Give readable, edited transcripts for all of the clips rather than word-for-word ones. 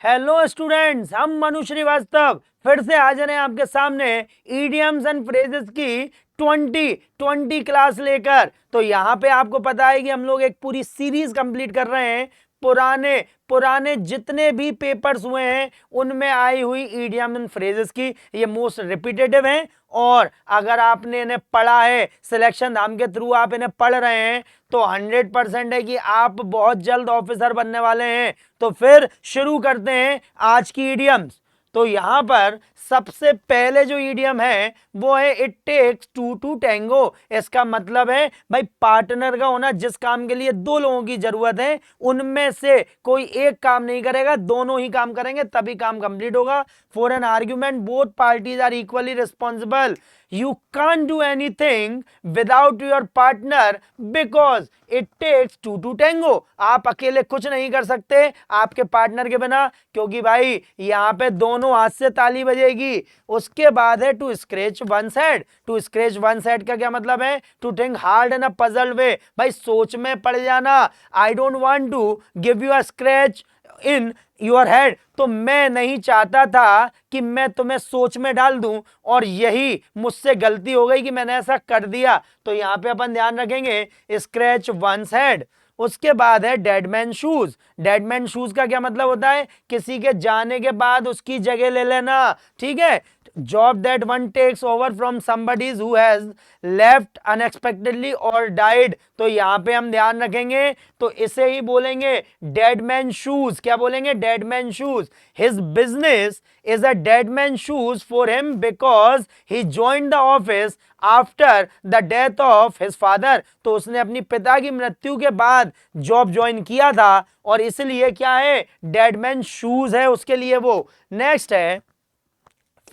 Hello students, हम मनु श्रीवास्तव फिर से हाजिर हैं आपके सामने इडियम्स एंड फ्रेजेस की 2020 क्लास लेकर। तो यहाँ पे आपको पता है कि हम लोग एक पूरी सीरीज कंप्लीट कर रहे हैं। पुराने पुराने जितने भी पेपर्स हुए हैं उनमें आई हुई इडियम एंड फ्रेजेस की ये मोस्ट रिपीटेटिव हैं। और अगर आपने इन्हें पढ़ा है, सिलेक्शन धाम के थ्रू आप इन्हें पढ़ रहे हैं, तो 100% है कि आप बहुत जल्द ऑफिसर बनने वाले हैं। तो फिर शुरू करते हैं आज की इडियम्स। तो यहां पर सबसे पहले जो इडियम है वो है it takes two to tango. इसका मतलब है भाई पार्टनर का होना। जिस काम के लिए दो लोगों की जरूरत है उनमें से कोई एक काम नहीं करेगा, दोनों ही काम करेंगे तभी काम कंप्लीट होगा। For an argument both parties are equally responsible. You can't do anything without your partner because it takes two to tango। आप अकेले कुछ नहीं कर सकते आपके पार्टनर के बिना, क्योंकि भाई यहाँ पे दोनों हाथ से ताली बजेगी। उसके बाद है to scratch one side. To scratch one side का क्या मतलब है? To think hard in a puzzled way, भाई सोच में पड़ जाना। I don't want to give you a scratch in your head. तो मैं नहीं चाहता था कि मैं तुम्हें सोच में डाल दूं, और यही मुझसे गलती हो गई कि मैंने ऐसा कर दिया। तो यहां पे अपन ध्यान रखेंगे स्क्रैच वंस हेड। उसके बाद है dead man shoes. Dead man shoes का क्या मतलब होता है? किसी के जाने के बाद उसकी जगह ले लेना। ठीक है, job that one takes over from somebody who has left unexpectedly or died। तो यहां पे हम ध्यान रखेंगे तो इसे ही बोलेंगे डेड मैन शूज। क्या बोलेंगे? Dead man shoes. His business is a dead man shoes for him because he joined the office after the death of his father. तो उसने अपनी पिता की मृत्यु के बाद जॉब ज्वाइन किया था और इसलिए क्या है? डेड मैन शूज है उसके लिए वो। नेक्स्ट है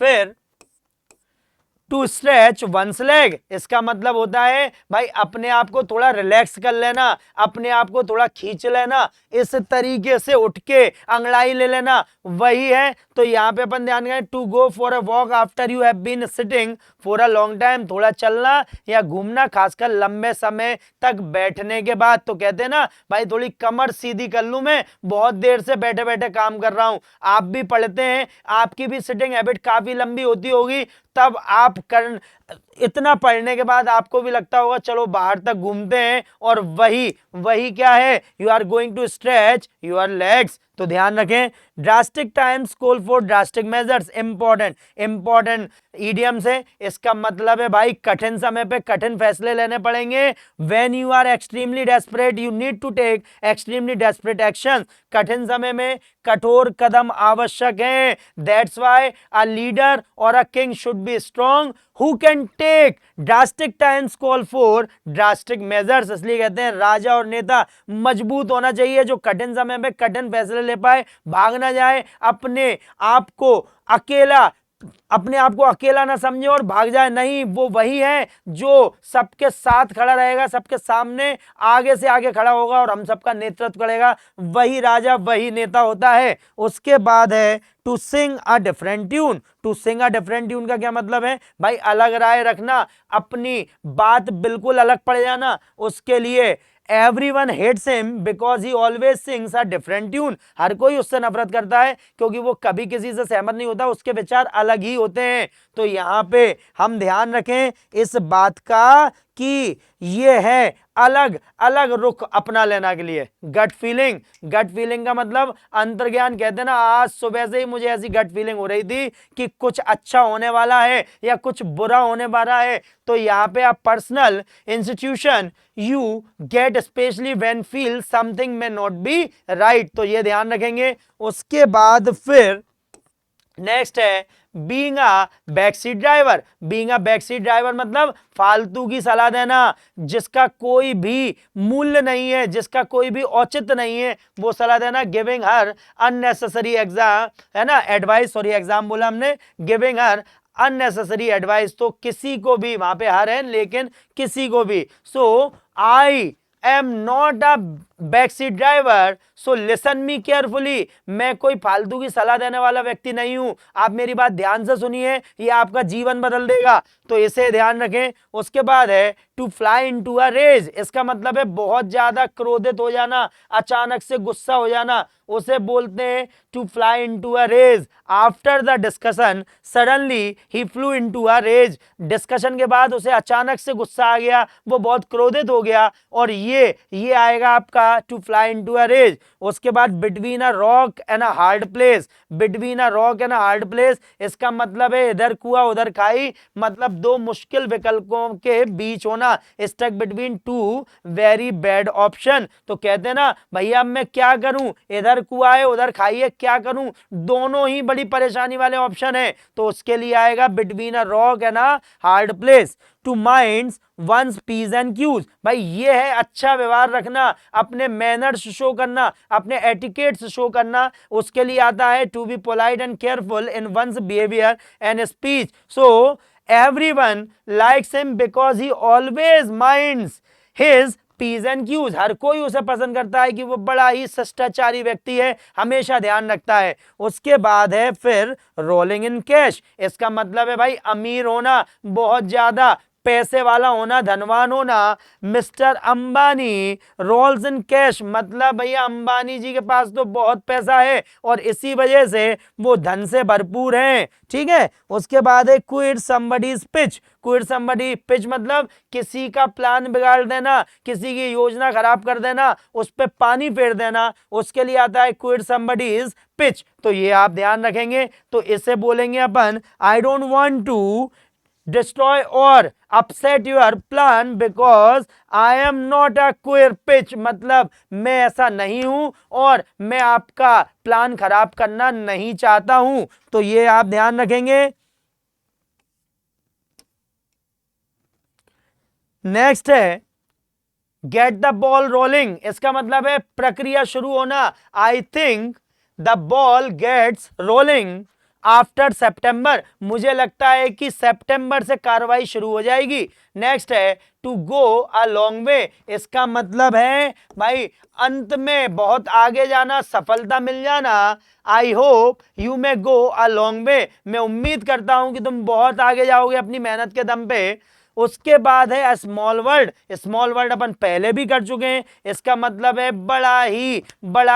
फिर टू स्ट्रेच वंस लेग। इसका मतलब होता है भाई अपने आप को थोड़ा रिलैक्स कर लेना, अपने आप को थोड़ा खींच लेना, इस तरीके से उठ के अंगड़ाई ले लेना, वही है। तो यहाँ पे अपन ध्यान करें to go for a walk after you have been sitting for a long time. थोड़ा चलना या घूमना, खासकर लंबे समय तक बैठने के बाद। तो कहते हैं ना भाई थोड़ी कमर सीधी कर लूं, मैं बहुत देर से बैठे बैठे काम कर रहा हूं। आप भी पढ़ते हैं, आपकी भी सिटिंग हैबिट काफी लंबी होती होगी, तब आप कर इतना पढ़ने के बाद आपको भी लगता होगा चलो बाहर तक घूमते हैं, और वही वही क्या है? You are going to stretch your legs. तो ध्यान रखें drastic times call for drastic measures. Important idiom से इसका मतलब है भाई कठिन समय पे कठिन फैसले लेने पड़ेंगे। When you are extremely desperate you need to take extremely desperate action. कठिन समय में कठोर कदम आवश्यक हैं। दैट्स व्हाई अ लीडर और a king should be strong who can take drastic times call for drastic measures. इसलिए कहते हैं राजा और नेता मजबूत होना चाहिए जो कठिन समय में कठिन फैसले ले पाए, भाग ना जाए, अपने आप को अकेला ना समझे और भाग जाए नहीं। वो वही है जो सबके साथ खड़ा रहेगा, सबके सामने आगे से आगे खड़ा होगा और हम सबका नेतृत्व करेगा। वही राजा, वही नेता होता है। उसके बाद है to sing a different tune. To sing a different tune का क्या मतलब है? भाई अलग राय रखना, अपनी बात बिल्कुल अलग पड़ जाना। उसके लिए Everyone hates him because he always sings a different tune। हर कोई उससे नफरत करता है क्योंकि वो कभी किसी से सहमत नहीं होता, उसके विचार अलग ही होते हैं। तो यहाँ पे हम ध्यान रखें इस बात का कि ये है अलग अलग रुख अपना लेना के लिए। गट फीलिंग का मतलब अंतर्ज्ञान। कहते हैं ना आज सुबह से ही मुझे ऐसी गट फीलिंग हो रही थी कि कुछ अच्छा होने वाला है या कुछ बुरा होने वाला है। तो यहाँ पे आप personal institution you get specially when feel something may not be right. तो ये ध्यान रखेंगे। उसके बाद फिर नेक्स्ट है being a backseat driver. Being a backseat driver मतलब फालतू की सलाह देना, जिसका कोई भी मूल्य नहीं है, जिसका कोई भी औचित्य नहीं है, वो सलाह देना। गिविंग हर अननेसेसरी एग्जाम, है ना, एडवाइस, सॉरी एग्जाम बोला हमने, गिविंग हर अननेसेसरी एडवाइस। तो किसी को भी, वहां पे हर है लेकिन किसी को भी। So I am not a back seat driver, so listen me carefully, मैं कोई फालतू की सलाह देने वाला व्यक्ति नहीं हूं, आप मेरी बात ध्यान से सुनिए, ये आपका जीवन बदल देगा, तो इसे ध्यान रखें। उसके बाद है to fly into a rage, इसका मतलब है बहुत ज्यादा क्रोधित हो जाना, अचानक से गुस्सा हो जाना, उसे बोलते हैं to fly into a rage. After the discussion suddenly ही flew into a rage, discussion के बाद उसे अचानक से गुस्सा आ गया, वो बहुत क्रोधित हो गया, और ये आएगा आपका to fly into a rage. उसके बाद between a rock and a hard place, between a rock and a hard place, इसका मतलब है इधर कुआं उधर खाई, मतलब दो मुश्किल विकल्पों के बीच होना, stuck between two very bad option. तो कहते हैं ना भैया अब मैं क्या करूं, इधर कुआं है उधर खाई है, क्या करूं, दोनों ही बड़ी परेशानी वाले ऑप्शन है, तो उसके लिए आएगा between a rock and a hard place. To minds one's p's and q's, भाई ये है अच्छा व्यवहार रखना, अपने मैनर्स शो करना, अपने एटिकेट्स शो करना, उसके लिए आता है to be polite and careful in one's behaviour and speech. So everyone likes him because he always minds his P's and Q's, हर कोई उसे पसंद करता है कि वो बड़ा ही शिष्टाचारी व्यक्ति है, हमेशा ध्यान रखता है। उसके बाद है फिर रोलिंग इन कैश, इसका मतलब है भाई अमीर होना, बहुत ज्यादा पैसे वाला होना, धनवान होना। Mister Ambani rolls in cash, मतलब भैया अंबानी जी के पास तो बहुत पैसा है और इसी वजह से वो धन से भरपूर हैं, ठीक है। उसके बाद है quit somebody's pitch, quit somebody pitch मतलब किसी का प्लान बिगाड़ देना, किसी की योजना खराब कर देना, उस पर पानी फेर देना, उसके लिए आता है क्विट समबडीज पिच। तो ये आप ध्यान रखेंगे, तो इसे बोलेंगे अपन I don't want to destroy or upset your plan because I am not a queer pitch, मतलब मैं ऐसा नहीं हूं और मैं आपका प्लान खराब करना नहीं चाहता हूं, तो ये आप ध्यान रखेंगे। नेक्स्ट है गेट द बॉल रोलिंग, इसका मतलब है प्रक्रिया शुरू होना। I think the ball gets rolling after September, मुझे लगता है कि सितंबर से कार्रवाई शुरू हो जाएगी। नेक्स्ट है टू गो अ लॉन्ग वे, इसका मतलब है भाई अंत में बहुत आगे जाना, सफलता मिल जाना। I hope you may go a long वे, मैं उम्मीद करता हूं कि तुम बहुत आगे जाओगे अपनी मेहनत के दम पे। उसके बाद है स्मॉल वर्ल्ड, स्मॉल वर्ल्ड अपन पहले भी कर चुके हैं, इसका मतलब है बड़ा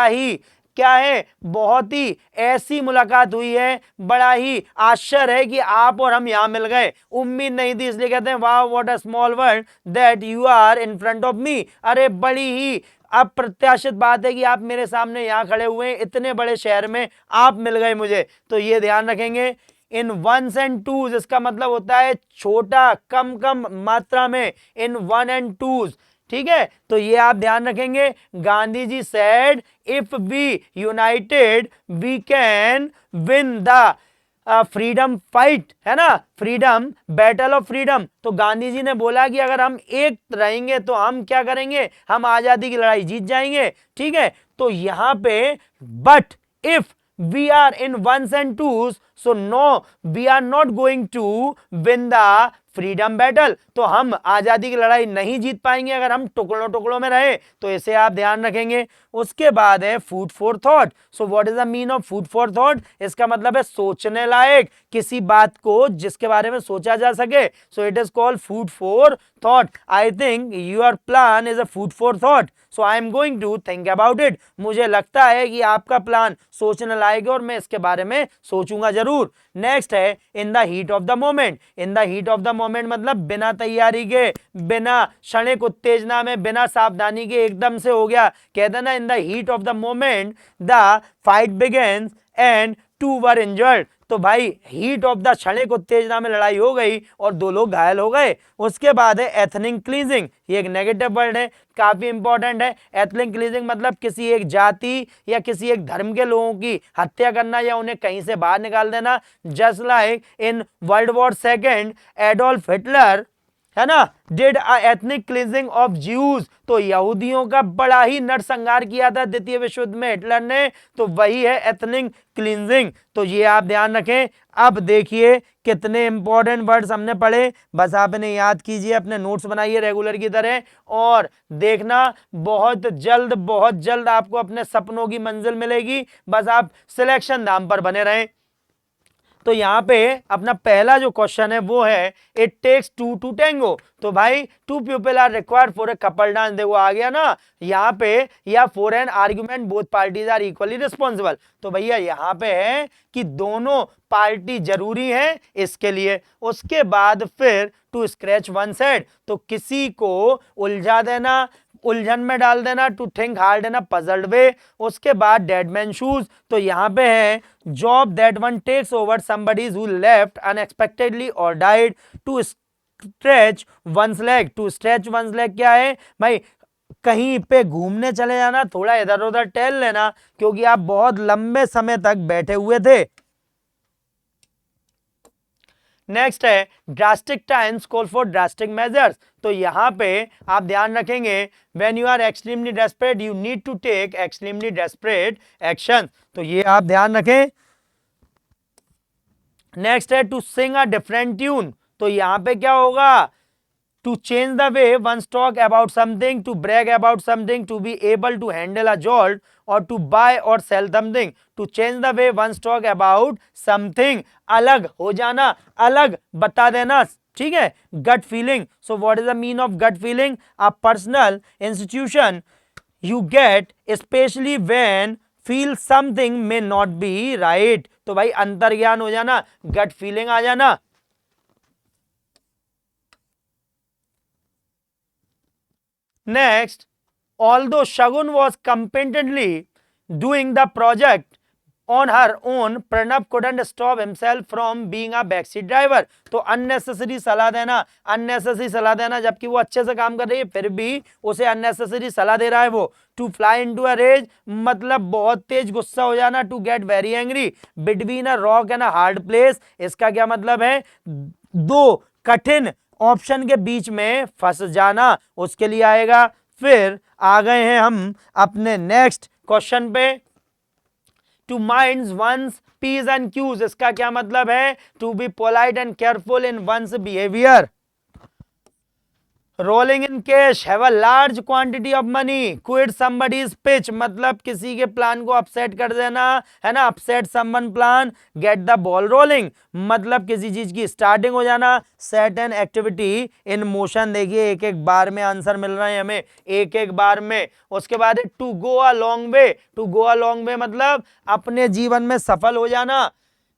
ही क्या है, बहुत ही ऐसी मुलाकात हुई है, बड़ा ही आश्चर्य है कि आप और हम यहां मिल गए, उम्मीद नहीं थी, इसलिए कहते हैं वाह what a small world that you are in front of me, अरे बड़ी ही अप्रत्याशित बात है कि आप मेरे सामने यहां खड़े हुए हैं, इतने बड़े शहर में आप मिल गए मुझे, तो ये ध्यान रखेंगे। इन वंस एंड टूज, इसका मतलब होता है छोटा, कम कम मात्रा में, इन वन एंड टूज, ठीक है, तो ये आप ध्यान रखेंगे। Gandhi ji said if we united we can win the freedom fight, है ना, फ्रीडम, बैटल ऑफ फ्रीडम। तो गांधी जी ने बोला कि अगर हम एक रहेंगे तो हम क्या करेंगे, हम आजादी की लड़ाई जीत जाएंगे, ठीक है। तो यहां पे but if we are in ones and twos, so no we are not going to win the freedom battle, तो हम आजादी की लड़ाई नहीं जीत पाएंगे अगर हम टुकड़ों टुकड़ों में रहे, तो इसे आप ध्यान रखेंगे। उसके बाद है food for thought, so what is the mean of food for thought, इसका मतलब है सोचने लायक, किसी बात को जिसके बारे में सोचा जा सके, so it is called food for thought. I think your plan is a food for thought, so I am going to think about it, मुझे लगता है कि आपका प्लान सोचने लायक है और मैं इसके बारे में सोचूंगा जरूर। नेक्स्ट है इन the heat of the moment, in the heat of the moment मतलब बिना तैयारी के, बिना क्षणिक उत्तेजना में, बिना सावधानी के एकदम से हो गया, कहते ना in the heat of the moment the fight begins and two were injured, तो भाई हीट ऑफ द क्षणिक उत्तेजना में लड़ाई हो गई और दो लोग घायल हो गए। उसके बाद है एथनिक क्लींजिंग, ये एक नेगेटिव वर्ड है, काफी इंपॉर्टेंट है। एथनिक क्लींजिंग मतलब किसी एक जाति या किसी एक धर्म के लोगों की हत्या करना या उन्हें कहीं से बाहर निकाल देना, just like in world war second Adolf Hitler है ना, did a ethnic cleansing of Jews, तो यहूदियों का बड़ा ही नरसंहार किया था द्वितीय विश्व युद्ध में हिटलर ने, तो वही है एथनिक क्लींजिंग। तो ये आप ध्यान रखें। अब देखिए कितने इंपॉर्टेंट वर्ड्स हमने पढ़े, बस आपने याद कीजिए, अपने नोट्स बनाइए रेगुलर की तरह, और देखना बहुत जल्द आपको अपने सपनों की मंजिल मिलेगी, बस आप सिलेक्शन धाम पर बने रहें। तो यहाँ पे अपना पहला जो क्वेश्चन है वो है it takes two to tango, तो भाई two people are required for a couple dance, देखो आ गया ना यहाँ पे, या for an argument both parties are equally responsible, तो भैया यहाँ पे है कि दोनों पार्टी जरूरी है इसके लिए। उसके बाद फिर टू स्क्रैच वन साइड, तो किसी को उलझा देना, उलझन में डाल देना, to think hard in a puzzled way. उसके बाद डेड मैन शूज, तो यहाँ पे है job that one takes over somebody's who left unexpectedly और died, to stretch one's leg, to stretch one's leg क्या है भाई, कहीं पे घूमने चले जाना, थोड़ा इधर उधर टहल लेना, क्योंकि आप बहुत लंबे समय तक बैठे हुए थे। नेक्स्ट है drastic times call for drastic measures, तो यहां पे आप ध्यान रखेंगे when you are extremely desperate you need to take extremely desperate action, तो ये आप ध्यान रखें। नेक्स्ट है to sing a different tune, तो यहां पे क्या होगा, to change the way one's talk about something, to brag about something, to be able to handle a jolt, or to buy or sell something, to change the way one's talk about something, अलग हो जाना, अलग बता देना, ठीक है। gut feeling, so what is the mean of gut feeling, a personal institution you get especially when feel something may not be right, तो भाई अंतर्ज्ञान हो जाना, gut feeling आ जाना। Next, although Shagun was competently doing the project on her own, Pranab couldn't stop himself from being a backseat driver, तो unnecessary सलाह देना, जबकि वो अच्छे से काम कर रही है फिर भी उसे अननेसेसरी सलाह दे रहा है वो। To fly into a rage, मतलब बहुत तेज गुस्सा हो जाना। To get very angry, between a rock and a hard place, इसका क्या मतलब है, दो कठिन ऑप्शन के बीच में फंस जाना, उसके लिए आएगा। फिर आ गए हैं हम अपने नेक्स्ट क्वेश्चन पे, to mind one's p's and q's, इसका क्या मतलब है, to be polite and careful in one's behaviour. Rolling in cash, have a large quantity of money, quit somebody's pitch, मतलब किसी के प्लान को अपसेट कर देना, है ना, upset someone plan. Get the ball rolling, मतलब किसी चीज की स्टार्टिंग हो जाना। Set an activity in motion, देखिए एक एक बार में आंसर मिल रहा है हमें, एक एक बार में। उसके बाद to go a long way, to go a long way मतलब अपने जीवन में सफल हो जाना।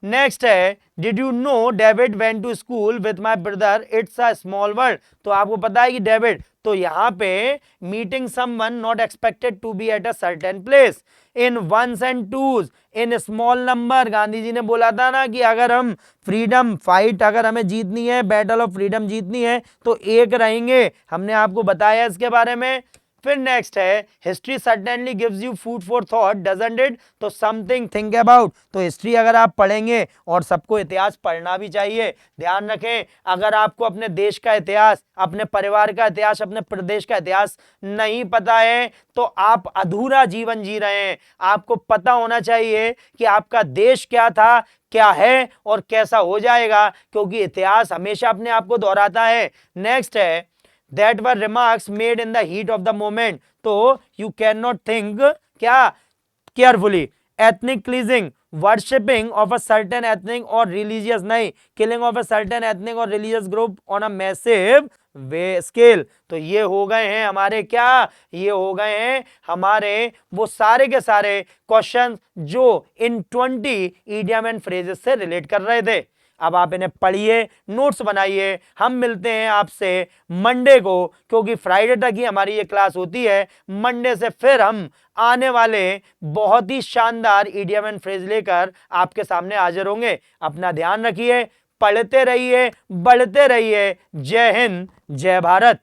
नेक्स्ट है did you know David went to school with my brother, it's a small world, तो आपको पता है कि डेविड, तो यहां पे meeting someone not expected to be at a certain place, in ones and twos, in small number. Gandhi ji ने बोला था ना कि अगर हम फ्रीडम फाइट, अगर हमें जीतनी है, बैटल ऑफ फ्रीडम जीतनी है तो एक रहेंगे, हमने आपको बताया इसके बारे में। फिर नेक्स्ट है history certainly gives you food for thought doesn't it, तो समथिंग थिंक अबाउट, तो हिस्ट्री अगर आप पढ़ेंगे, और सबको इतिहास पढ़ना भी चाहिए, ध्यान रखें अगर आपको अपने देश का इतिहास, अपने परिवार का इतिहास, अपने प्रदेश का इतिहास नहीं पता है तो आप अधूरा जीवन जी रहे हैं। आपको पता होना चाहिए कि आपका देश क्या था, क्या है और कैसा हो जाएगा, क्योंकि इतिहास हमेशा अपने आप को दोहराता है। नेक्स्ट है that were remarks made in the heat of the moment, तो you cannot think क्या carefully, ethnic cleansing, worshipping of a certain ethnic or religious, नहीं, killing of a certain ethnic or religious group on a massive scale, तो ये हो गए हैं हमारे क्या, ये हो गए हैं हमारे वो सारे के सारे क्वेश्चन जो इन 20 इडियम एंड फ्रेजेस से रिलेट कर रहे थे। अब आप इन्हें पढ़िए, नोट्स बनाइए, हम मिलते हैं आपसे मंडे को, क्योंकि फ्राइडे तक ही हमारी ये क्लास होती है। मंडे से फिर हम आने वाले बहुत ही शानदार इडियम एंड फ्रेज लेकर आपके सामने हाजिर होंगे। अपना ध्यान रखिए, पढ़ते रहिए, बढ़ते रहिए। जय हिंद, जय भारत।